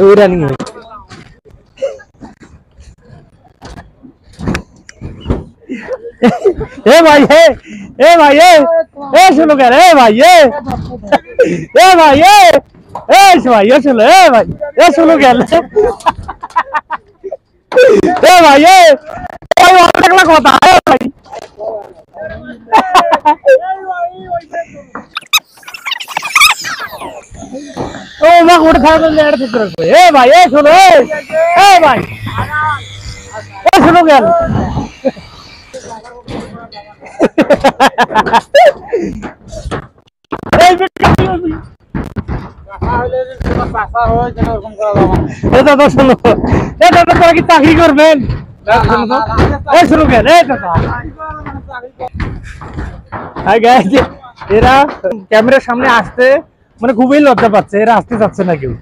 ওই রানিং ए भाई ए भाई ए सुनो कह रहे भाई ए भाई ए सुनो ए भाई ए सुनो कह रहे ए भाई अगला कौन है भाई ओ मैं उठ खा तो लेट से करो ए भाई ए सुनो ए भाई ए सुनो कह रहे চাকরি করবেন এরা ক্যামেরার সামনে আসতে মানে খুবই লজ্জা পাচ্ছে, এরা আসতে চাচ্ছে না কেউ।